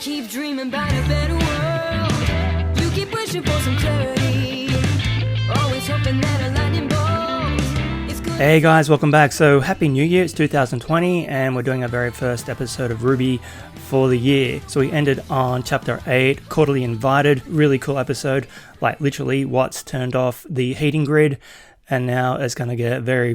Keep dreaming about a better world. You keep wishing for some clarity. Always hoping that a lightning bolt is good. Hey guys, welcome back. So happy new year, it's 2020 and we're doing our very first episode of RWBY for the year. So we ended on chapter 8, Quarterly Invited. Really cool episode, like literally what's turned off the heating grid, and now it's going to get very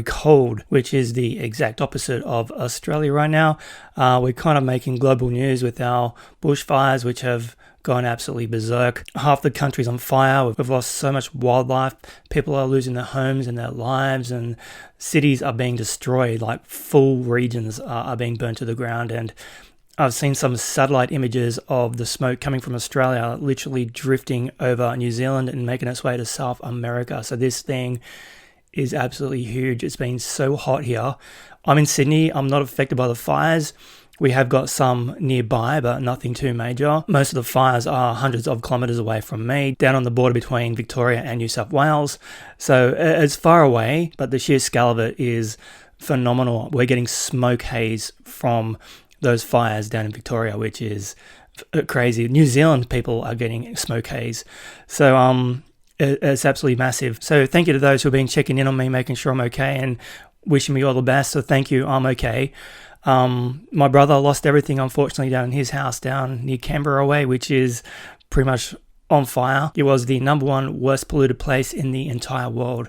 cold, which is the exact opposite of Australia right now. We're kind of making global news with our bushfires, which have gone absolutely berserk. Half the country's on fire. We've lost so much wildlife. People are losing their homes and their lives, and cities are being destroyed. Like full regions are being burnt to the ground. And I've seen some satellite images of the smoke coming from Australia literally drifting over New Zealand and making its way to South America. So this thing is absolutely huge. It's been so hot here. I'm in Sydney. I'm not affected by the fires. We have got some nearby, but nothing too major. Most of the fires are hundreds of kilometres away from me, down on the border between Victoria and New South Wales. So it's far away, but the sheer scale of it is phenomenal. We're getting smoke haze from those fires down in Victoria, which is crazy. New Zealand people are getting smoke haze. So it's absolutely massive. So thank you to those who have been checking in on me, making sure I'm okay and wishing me all the best. So thank you, I'm okay. My brother lost everything, unfortunately, down in his house down near Canberra way, which is pretty much on fire. It was the #1 worst polluted place in the entire world.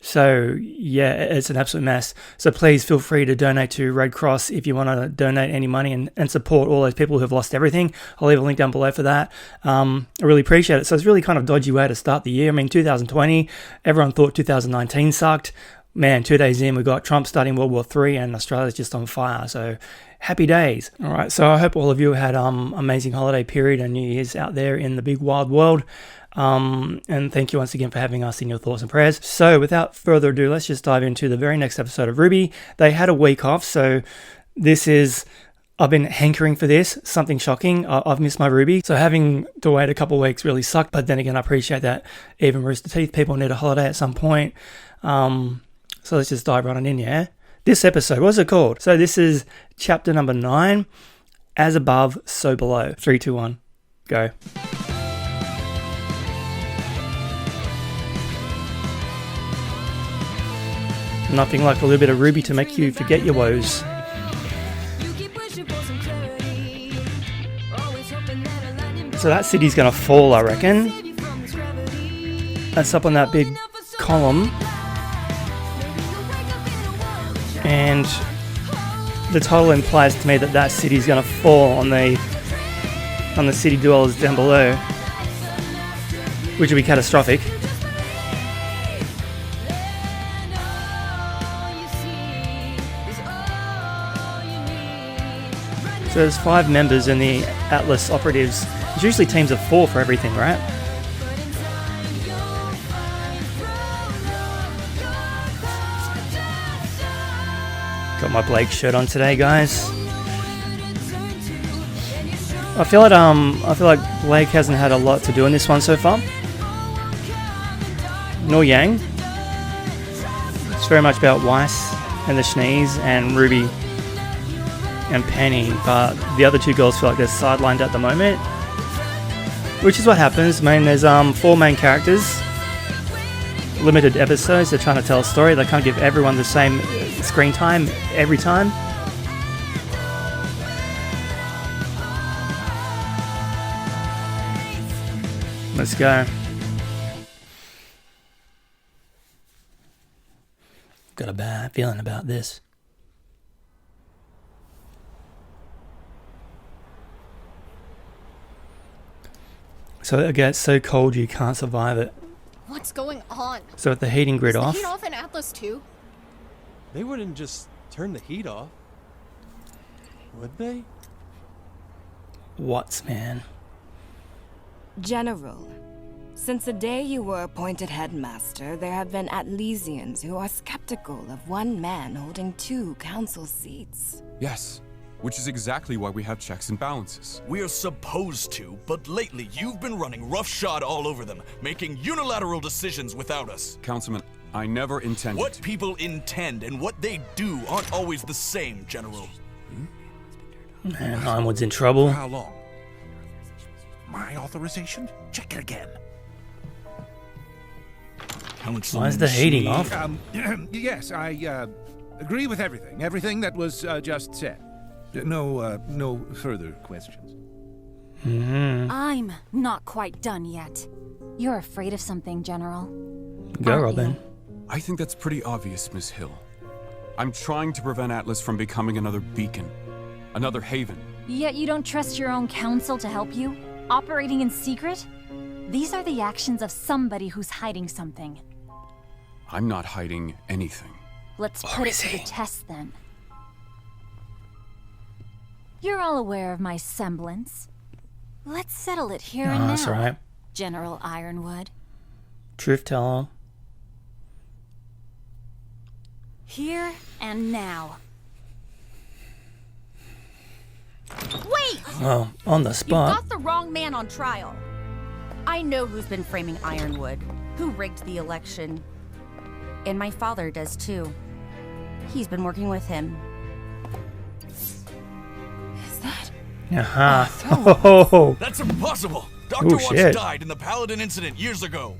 So yeah, it's an absolute mess. So please feel free to donate to Red Cross if you want to donate any money and support all those people who have lost everything. I'll leave a link down below for that. I really appreciate it. So it's really kind of dodgy way to start the year. I mean, 2020, everyone thought 2019 sucked. Man, 2 days in, we got Trump starting World War III and Australia's just on fire. So happy days. All right, so I hope all of you had amazing holiday period and New Year's out there in the big wild world. And thank you once again for having us in your thoughts and prayers. So without further ado, let's just dive into the very next episode of RWBY. They had a week off, so this is, I've been hankering for this, something shocking. I've missed my RWBY, so having to wait a couple of weeks really sucked, but then again, I appreciate that even Rooster Teeth people need a holiday at some point. So let's just dive right on in, yeah? This episode, what's it called? So this is chapter number 9, As Above, So Below. 3, 2, 1, go. Nothing like a little bit of RWBY to make you forget your woes. So that city's gonna fall, I reckon. That's up on that big column. And the title implies to me that that city's gonna fall on the city dwellers down below, which would be catastrophic. So there's 5 members in the Artlist operatives. It's usually teams of 4 for everything, right? Got my Blake shirt on today, guys. I feel like Blake hasn't had a lot to do in this one so far. Nor Yang. It's very much about Weiss and the Schnees and RWBY and Penny, but the other 2 girls feel like they're sidelined at the moment, which is what happens. I mean, there's 4 main characters, limited episodes, they're trying to tell a story, they can't give everyone the same screen time every time. Let's go. Got a bad feeling about this. So it gets so cold you can't survive it. What's going on? So with the heating grid off. Is the heat off in Atlas too? They wouldn't just turn the heat off, would they? What's, man? General, since the day you were appointed headmaster, there have been Atlesians who are skeptical of one man holding 2 council seats. Yes, which is exactly why we have checks and balances. We're supposed to, but lately you've been running roughshod all over them, making unilateral decisions without us. Councilman, I never intended. What people intend and what they do aren't always the same, General. And Ironwood's in trouble. How long? My authorization? Check it again. Why is the heating off? Yes, I agree with everything. Everything that was just said. No further questions. I'm not quite done yet. You're afraid of something, General. Go, Aren't Robin. you? I think that's pretty obvious, Miss Hill. I'm trying to prevent Atlas from becoming another beacon, another haven. Yet you don't trust your own council to help you? Operating in secret? These are the actions of somebody who's hiding something. I'm not hiding anything. Let's put it to the test then. You're all aware of my semblance. Let's settle it here and now, That's right. General Ironwood. Truth teller. Here and now. Wait! Oh, on the You spot. got the wrong man on trial. I know who's been framing Ironwood, who rigged the election. And my father does too. He's been working with him. Is that? Aha. Oh, That's impossible! Dr. Watts shit. died in the Paladin incident years ago.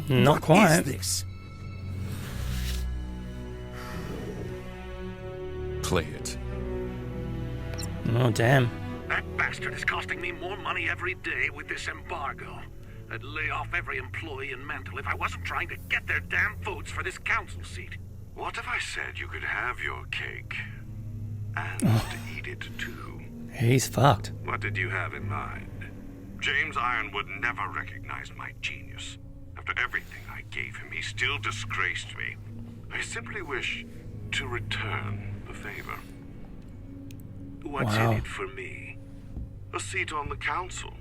not What quite. is this? Play it. Oh, damn. That bastard is costing me more money every day with this embargo. I'd lay off every employee in Mantle if I wasn't trying to get their damn votes for this council seat. What if I said you could have your cake and eat it too? He's fucked. What did you have in mind? James Ironwood never recognized my genius. After everything I gave him, he still disgraced me. I simply wish to return the favor. What's Wow. in it for me? A seat on the council.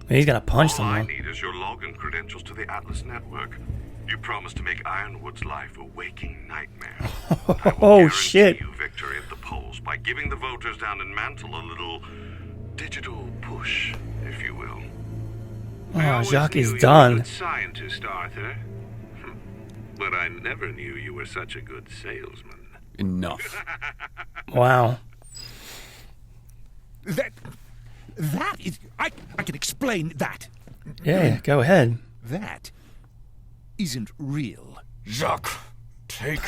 He's gonna punch All I someone. need is your login credentials to the Atlas network. You promised to make Ironwood's life a waking nightmare. I will Oh, guarantee shit. you victory at the polls by giving the voters down in Mantle a little digital push, if you will. I Oh, always Jacques knew is you were a done. good scientist, Arthur. But I never knew you were such a good salesman. Enough. Wow. That is... I can explain that. Yeah, go ahead. That isn't real. Jacques, take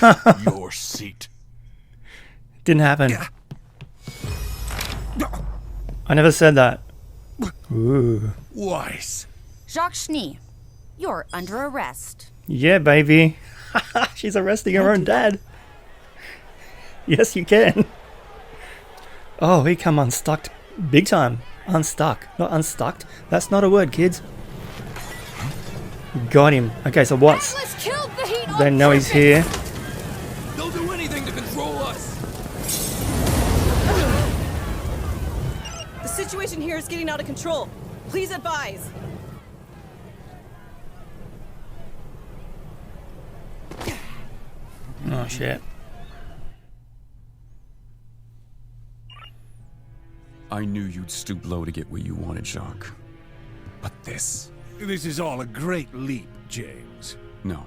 your seat. Didn't happen. I never said that. Ooh. Wise. Jacques Schnee, you're under arrest. Yeah, baby. She's arresting her own dad. Yes, you can. Oh, he come unstuck big time. Unstuck, not unstuck. That's not a word, kids. Got him. Okay, so what's... Atlas killed the heat. They know he's here. They'll do anything to control us. The situation here is getting out of control. Please advise. Oh, shit. I knew you'd stoop low to get what you wanted, Jacques. But this... This is all a great leap, James. No.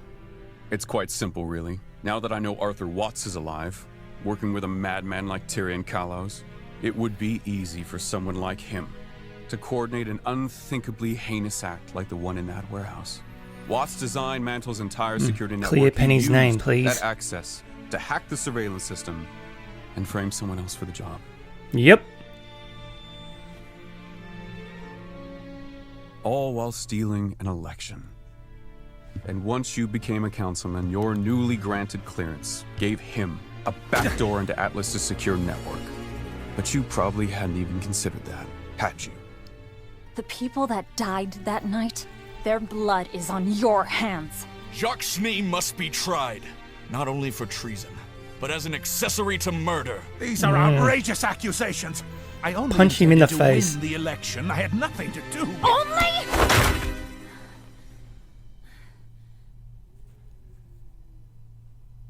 It's quite simple, really. Now that I know Arthur Watts is alive, working with a madman like Tyrion Kalos, it would be easy for someone like him to coordinate an unthinkably heinous act like the one in that warehouse. Watts designed Mantle's entire security network. Clear He Penny's used name, please. that access to hack the surveillance system and frame someone else for the job. Yep. All while stealing an election. And once you became a councilman, your newly granted clearance gave him a backdoor into Atlas's secure network. But you probably hadn't even considered that, had you? The people that died that night, their blood is on your hands. Jacques Schnee must be tried, not only for treason, but as an accessory to murder. These are outrageous accusations. I only Punch him in the intended to face. win the election. I had nothing to do. Only?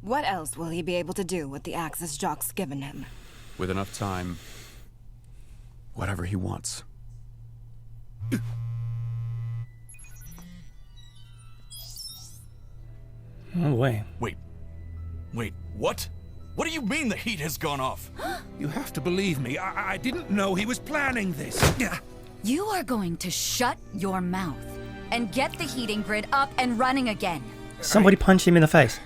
What else will he be able to do with the access Jacques given him? With enough time, whatever he wants. Oh, boy. Wait, what? What do you mean the heat has gone off? You have to believe me. I didn't know he was planning this. You are going to shut your mouth and get the heating grid up and running again. Somebody punch him in the face.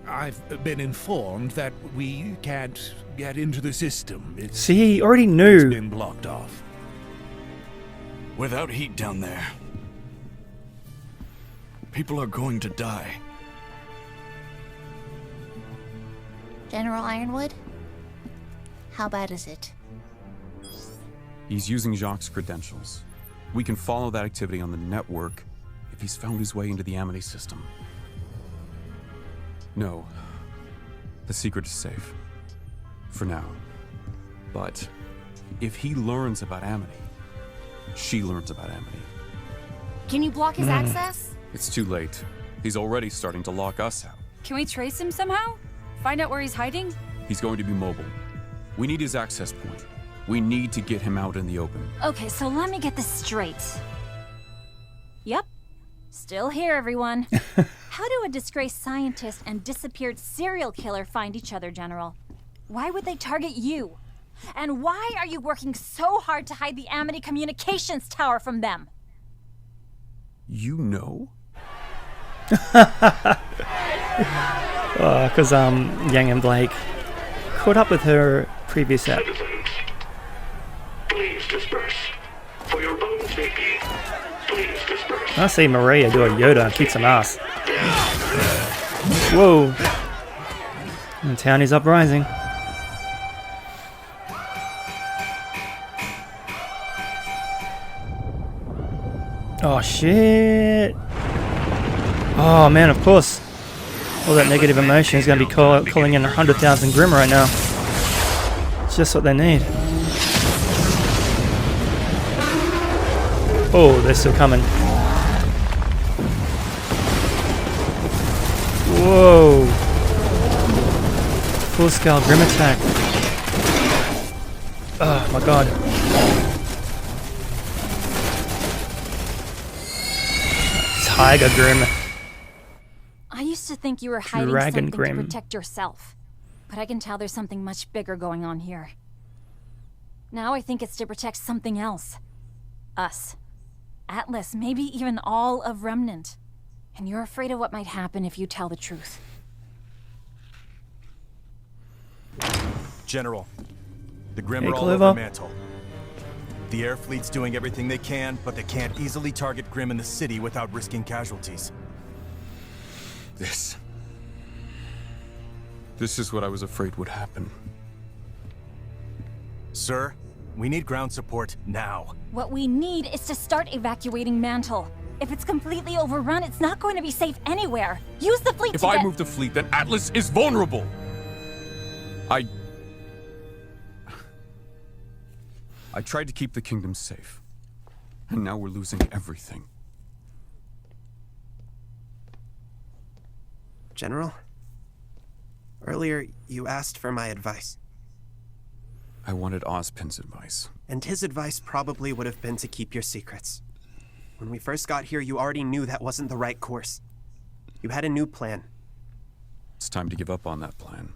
I've been informed that we can't get into the system. See, he already It's knew. been blocked off. Without heat down there, people are going to die. General Ironwood? How bad is it? He's using Jacques' credentials. We can follow that activity on the network if he's found his way into the Amity system. No. The secret is safe. For now. But if he learns about Amity, she learns about Amity. Can you block his access? It's too late. He's already starting to lock us out. Can we trace him somehow? Find out where he's hiding? He's going to be mobile. We need his access point. We need to get him out in the open. Okay, so let me get this straight. Yep. Still here, everyone. How do a disgraced scientist and disappeared serial killer find each other, General? Why would they target you? And why are you working so hard to hide the Amity communications tower from them? You know? Because Yang and Blake caught up with her previous app. Citizens, please disperse. For your own safety, please disperse. I see Maria do a Yoda and kick some ass. Whoa. The town is uprising. Oh shit. Oh man, of course. All that negative emotion is going to be calling in 100,000 Grimm right now. It's just what they need. Oh, they're still coming. Whoa. Full scale Grimm attack. Oh my god. Tiger Grimm. I used to think you were hiding Dragon something Grimm. to protect yourself. But I can tell there's something much bigger going on here. Now I think it's to protect something else. Us. Atlas, maybe even all of Remnant. And you're afraid of what might happen if you tell the truth. General, the Grimm Hey, are all Clover. over Mantle. The air fleet's doing everything they can, but they can't easily target Grimm in the city without risking casualties. This is what I was afraid would happen. Sir, we need ground support now. What we need is to start evacuating Mantle. If it's completely overrun, it's not going to be safe anywhere. Use the fleet If to I get... move the fleet, then Atlas is vulnerable! I tried to keep the kingdom safe. And now we're losing everything. General? Earlier, you asked for my advice. I wanted Ozpin's advice. And his advice probably would have been to keep your secrets. When we first got here, you already knew that wasn't the right course. You had a new plan. It's time to give up on that plan.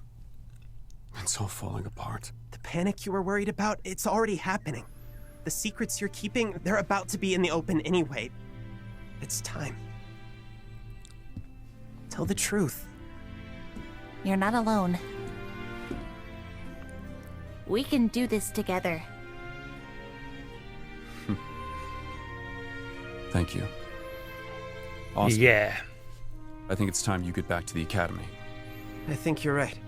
It's all falling apart. The panic you were worried about, it's already happening. The secrets you're keeping, they're about to be in the open anyway. It's time. Tell the truth. You're not alone. We can do this together. Thank you. Awesome. Yeah. I think it's time you get back to the academy. I think you're right.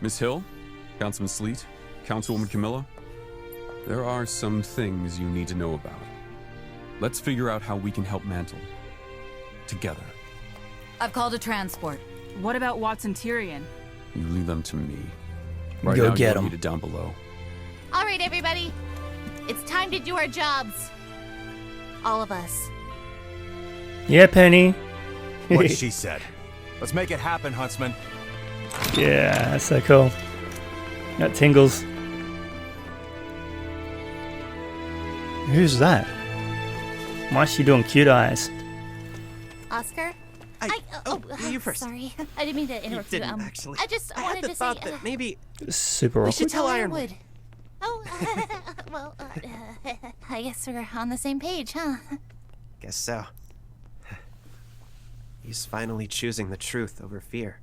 Miss Hill, Councilman Sleet, Councilwoman Camilla, there are some things you need to know about. Let's figure out how we can help Mantle. Together. I've called a transport. What about Watson Tyrion? You leave them to me. Right Go now, get you're 'em. needed down below. All right, everybody. It's time to do our jobs. All of us. Yeah, Penny. What she said. Let's make it happen, Huntsman. Yeah, that's so cool. Got tingles. Who's that? Why is she doing cute eyes? Oscar, You first. Sorry, I didn't mean to interrupt you. didn't, actually. I just I wanted had the to thought say. that maybe Super we awkward. should tell Ironwood. Oh, well, I guess we're on the same page, huh? Guess so. He's finally choosing the truth over fear.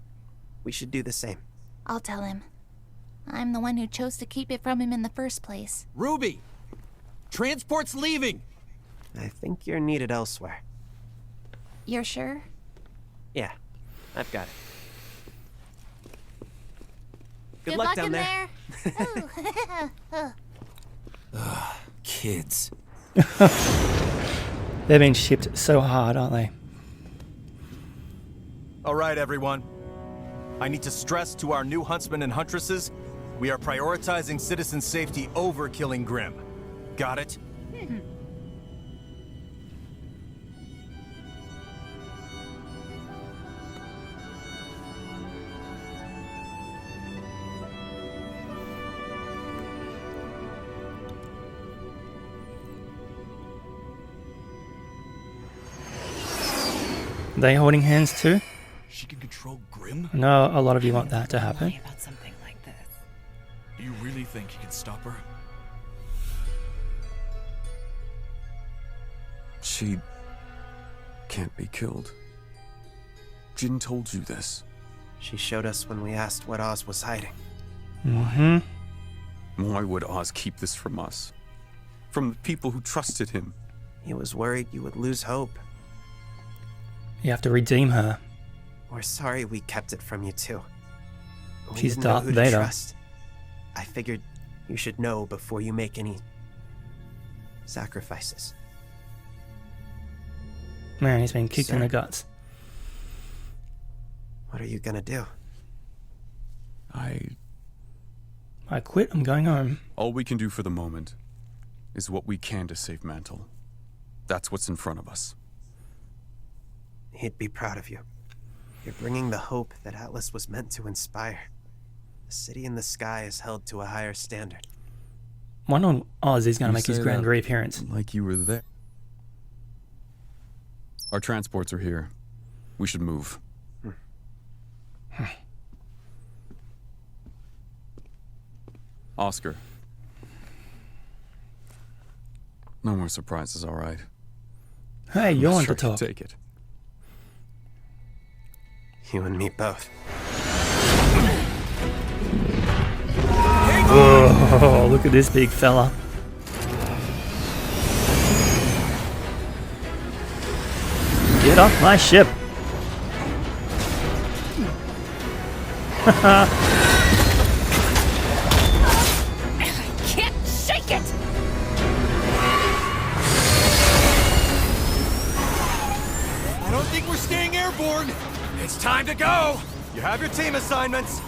We should do the same. I'll tell him. I'm the one who chose to keep it from him in the first place. Ruby! Transport's leaving! I think you're needed elsewhere. You're sure? Yeah, I've got it. Good luck down there. Kids. They're being shipped so hard, aren't they? All right, everyone. I need to stress to our new huntsmen and huntresses, we are prioritizing citizen safety over killing Grimm. Got it? Are they holding hands too? She can control Grimm? No, a lot of you want that to happen. About something like this. Do you really think you can stop her? She can't be killed. Jin told you this. She showed us when we asked what Oz was hiding. Mm-hmm. Why would Oz keep this from us? From the people who trusted him? He was worried you would lose hope. You have to redeem her. We're sorry we kept it from you too. We She's didn't know Darth who to Vader. trust. I figured you should know before you make any sacrifices. Man, he's been kicked in Sir? the guts. What are you gonna do? I quit. I'm going home. All we can do for the moment is what we can to save Mantle. That's what's in front of us. He'd be proud of you. You're bringing the hope that Atlas was meant to inspire. The city in the sky is held to a higher standard. Why not Oz is going to You make his say grand that reappearance? Like you were there. Our transports are here. We should move. Oscar. No more surprises, all right? Hey, you want to Sure, talk. take it. You and me both. Oh, look at this big fella. Get off my ship. Can't shake it! I don't think we're staying airborne! It's time to go! You have your team assignments.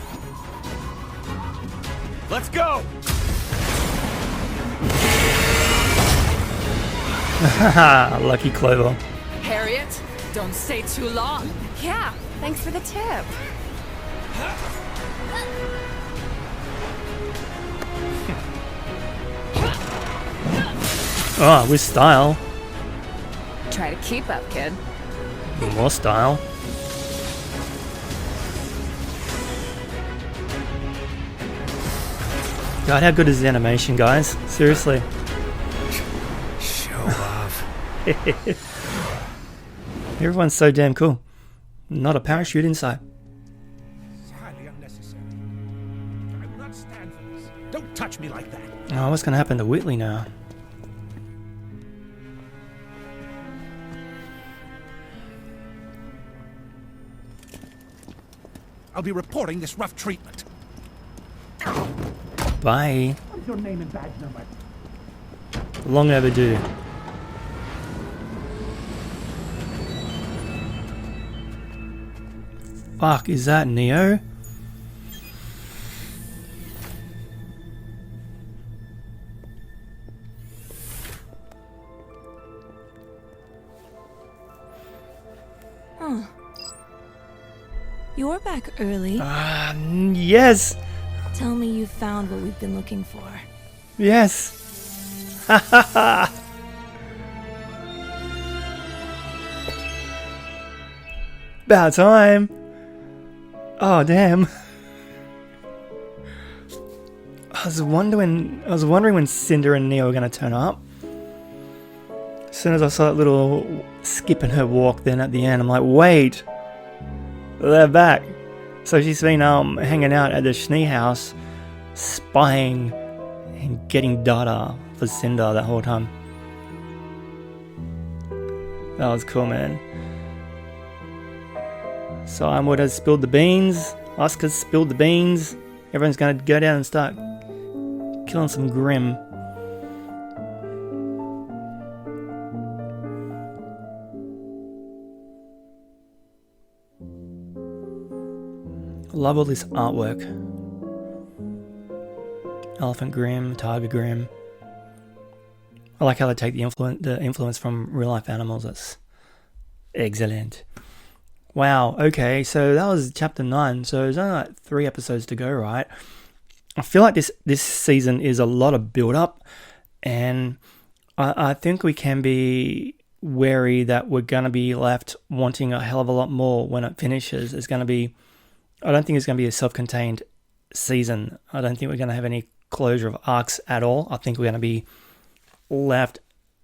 Let's go! Lucky Clover. Harriet, don't stay too long. Yeah, thanks for the tip. Oh, with style. Try to keep up, kid. More style. God, how good is the animation, guys? Seriously. Show off. Everyone's so damn cool. Not a parachute inside. It's highly unnecessary. I will not stand for this. Don't touch me like that. Oh, what's going to happen to Whitley now? I'll be reporting this rough treatment. Bye. What's your name and badge number? Long overdue. Fuck, is that Neo? Huh. You're back early. Yes! Tell me you found what we've been looking for. Yes! Ha ha ha! About time. Oh, damn. I was wondering when Cinder and Neo were going to turn up. As soon as I saw that little skip in her walk, then at the end, I'm like, wait, they're back. So she's been hanging out at the Schnee house, spying and getting data for Cinder that whole time. That was cool, man. So Ironwood has spilled the beans. Oscar's spilled the beans. Everyone's going to go down and start killing some Grimm. Love all this artwork. Elephant Grimm, Tiger Grimm. I like how they take the influence from real life animals. That's excellent. Wow, okay, so that was chapter 9. So there's only like 3 episodes to go, right? I feel like this season is a lot of build up, and I think we can be wary that we're going to be left wanting a hell of a lot more when it finishes. I don't think it's going to be a self-contained season. I don't think we're going to have any closure of arcs at all. I think we're going to be left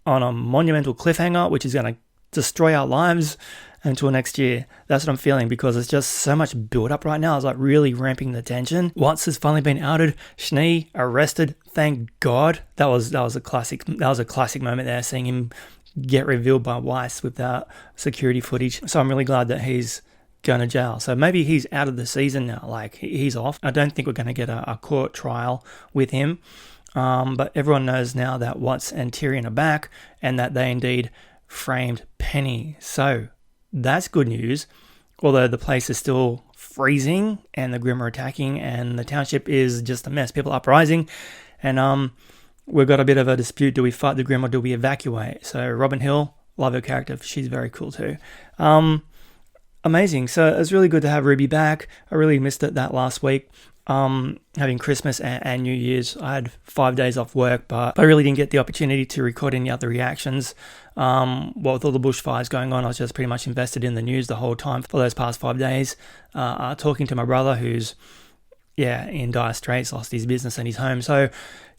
on a monumental cliffhanger, which is going to destroy our lives until next year. That's what I'm feeling, because there's just so much build up right now. I was like really ramping the tension. Watts has finally been outed. Schnee arrested. Thank God. That was a classic moment there, seeing him get revealed by Weiss with that security footage. So I'm really glad that he's going to jail. So maybe he's out of the season now. Like, he's off. I don't think we're going to get a court trial with him. But everyone knows now that Watts and Tyrion are back, and that they indeed framed Penny. So that's good news. Although the place is still freezing and the Grimm are attacking and the township is just a mess. People are uprising, and we've got a bit of a dispute. Do we fight the Grimm or do we evacuate? So Robin Hill, love her character. She's very cool too. Amazing. So it's really good to have RWBY back. I really missed it that last week. Having Christmas and New Year's. I had 5 days off work, but I really didn't get the opportunity to record any other reactions. With all the bushfires going on, I was just pretty much invested in the news the whole time for those past 5 days. Talking to my brother, who's in dire straits, lost his business and his home. So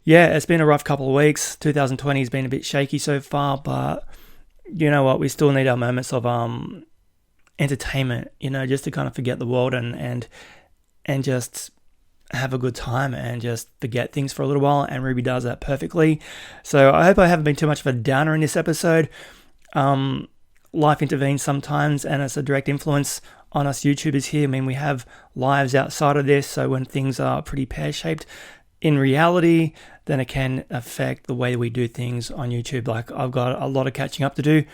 it's been a rough couple of weeks. 2020 has been a bit shaky so far, but you know what? We still need our moments of entertainment, just to kind of forget the world and just have a good time and just forget things for a little while, and RWBY does that perfectly. So I hope I haven't been too much of a downer in this episode. Life intervenes sometimes, and it's a direct influence on us YouTubers here. I mean, we have lives outside of this, so when things are pretty pear-shaped in reality, then it can affect the way we do things on YouTube. Like, I've got a lot of catching up to do.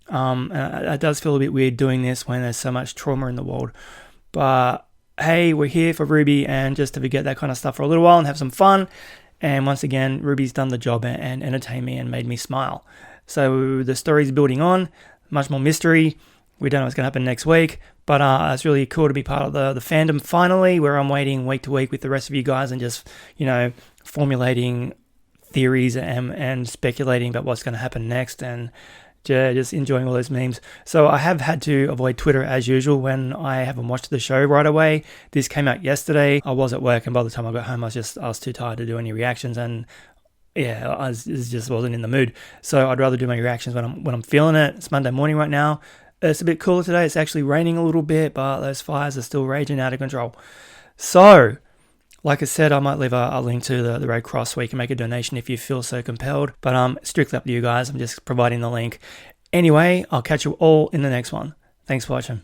And it does feel a bit weird doing this when there's so much trauma in the world. But hey, we're here for RWBY and just to forget that kind of stuff for a little while and have some fun. And once again, RWBY's done the job and entertained me and made me smile. So the story's building on, much more mystery. We don't know what's going to happen next week, but it's really cool to be part of the fandom finally, where I'm waiting week to week with the rest of you guys and just, formulating theories and speculating about what's going to happen next, and just enjoying all those memes. So I have had to avoid Twitter as usual when I haven't watched the show right away. This came out yesterday. I was at work, and by the time I got home, I was too tired to do any reactions, and I just wasn't in the mood. So I'd rather do my reactions when I'm feeling it. It's Monday morning right now. It's a bit cooler today. It's actually raining a little bit, but those fires are still raging out of control. So, like I said, I might leave a link to the Red Cross where you can make a donation if you feel so compelled. But strictly up to you guys. I'm just providing the link. Anyway, I'll catch you all in the next one. Thanks for watching.